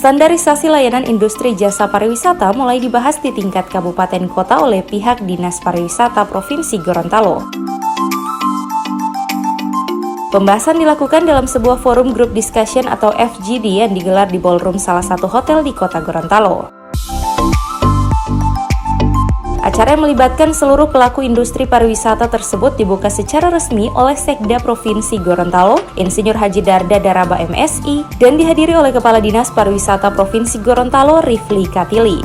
Standarisasi layanan industri jasa pariwisata mulai dibahas di tingkat kabupaten kota oleh pihak Dinas Pariwisata Provinsi Gorontalo. Pembahasan dilakukan dalam sebuah forum group discussion atau FGD yang digelar di ballroom salah satu hotel di kota Gorontalo. Acara yang melibatkan seluruh pelaku industri pariwisata tersebut dibuka secara resmi oleh Sekda Provinsi Gorontalo, Insinyur Haji Darda Daraba MSI, dan dihadiri oleh Kepala Dinas Pariwisata Provinsi Gorontalo, Rifli Katili.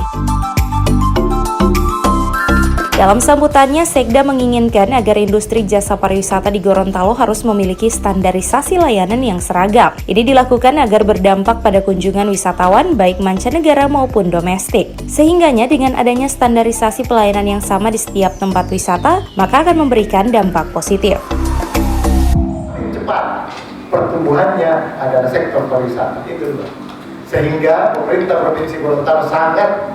Dalam sambutannya, Sekda menginginkan agar industri jasa pariwisata di Gorontalo harus memiliki standarisasi layanan yang seragam. Ini dilakukan agar berdampak pada kunjungan wisatawan baik mancanegara maupun domestik. Sehingganya dengan adanya standarisasi pelayanan yang sama di setiap tempat wisata, maka akan memberikan dampak positif. Cepat pertumbuhannya adalah sektor pariwisata, itu sehingga pemerintah Provinsi Gorontalo sangat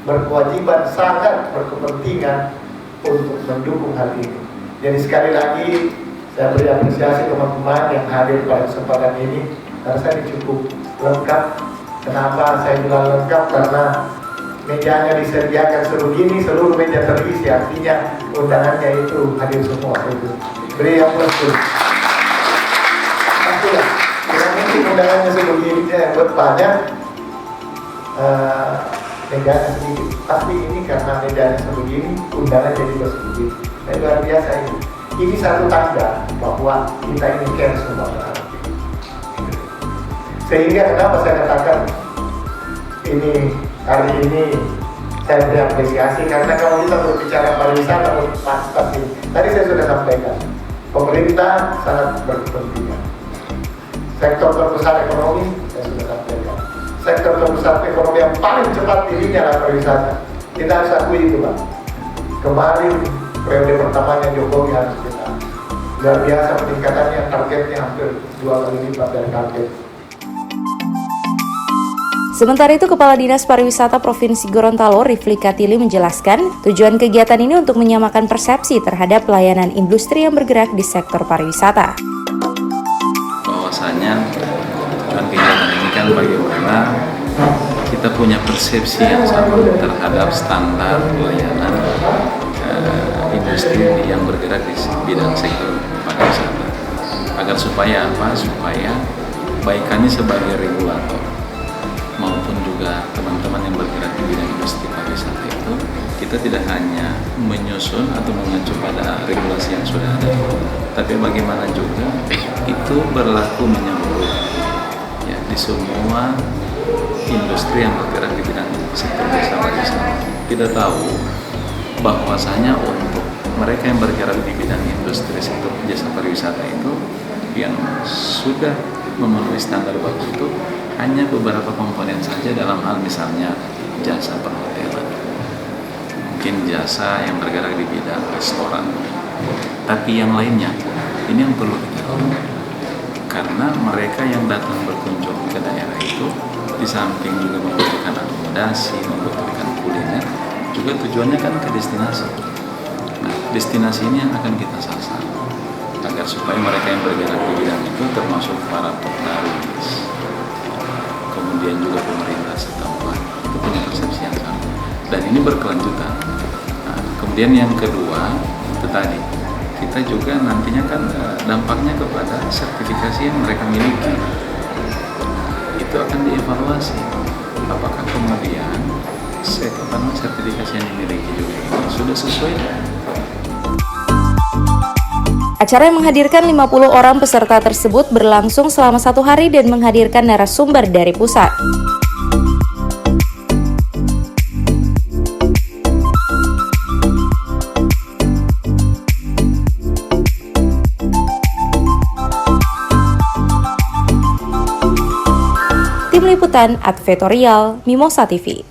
berkewajiban, sangat berkepentingan untuk mendukung hal ini. Jadi sekali lagi saya beri apresiasi teman-teman yang hadir pada kesempatan ini, karena saya cukup lengkap. Kenapa saya bilang lengkap? Karena mejanya disediakan sebegini, seluruh meja terisi, artinya undangannya itu hadir semua. Itu beri yang betul. Pastilah, yang mungkin undangannya sebegini buat banyak. Mejanya sedikit, tapi ini karena mejanya sebegini, undangan jadi bersebegini. Nah, luar biasa ini. Ini satu tanda bahwa kita ini care semua terhadap ini. Sehingga kenapa saya katakan ini hari ini saya beri apresiasi, karena kalau kita berbicara pariwisata pasti tadi saya sudah sampaikan, pemerintah sangat berkepentingan. Sektor terbesar ekonomi saya sudah sampaikan. Sektor terbesar ekonomi yang paling cepat dirinya adalah pariwisata. Kita harus akui itu, Pak. Kemarin periode pertamanya Jokowi harus kita luar biasa peningkatannya, targetnya hampir 2 kali lipat dari target. Sementara itu, Kepala Dinas Pariwisata Provinsi Gorontalo, Rifli Katili menjelaskan, tujuan kegiatan ini untuk menyamakan persepsi terhadap pelayanan industri yang bergerak di sektor pariwisata. Bahwasanya tujuan kegiatan ini kan bagaimana kita punya persepsi yang sama terhadap standar pelayanan industri yang bergerak di bidang sektor pariwisata. Agar supaya apa? Supaya baik kami sebagai regulator maupun juga teman-teman yang bergerak di bidang industri pariwisata itu, kita tidak hanya menyusun atau mengacu pada regulasi yang sudah ada, tapi bagaimana juga itu berlaku menyeluruh ya, di semua industri yang bergerak di bidang sektor jasa pariwisata. Kita tahu bahwasanya untuk mereka yang bergerak di bidang industri sektor jasa pariwisata itu yang sudah memenuhi standar bagus itu hanya beberapa komponen saja, dalam hal misalnya jasa perhotelan, mungkin jasa yang bergerak di bidang restoran, tapi yang lainnya ini yang perlu kita tahu, karena mereka yang datang berkunjung ke daerah itu di samping juga membutuhkan akomodasi, membutuhkan kuliner, juga tujuannya kan ke destinasi. Nah, destinasi ini yang akan kita sasar agar supaya mereka yang bergerak di bidang itu, termasuk para petaris, kemudian juga pemerintah setempat, itu punya persepsi yang sama, dan ini berkelanjutan. Nah, kemudian yang kedua itu tadi, kita juga nantinya kan dampaknya kepada sertifikasi yang mereka miliki, itu akan dievaluasi apakah kemudian sertifikasi yang dimiliki juga sudah sesuai. Acara yang menghadirkan 50 orang peserta tersebut berlangsung selama 1 hari dan menghadirkan narasumber dari pusat. Tim Liputan Advertorial Mimosa TV.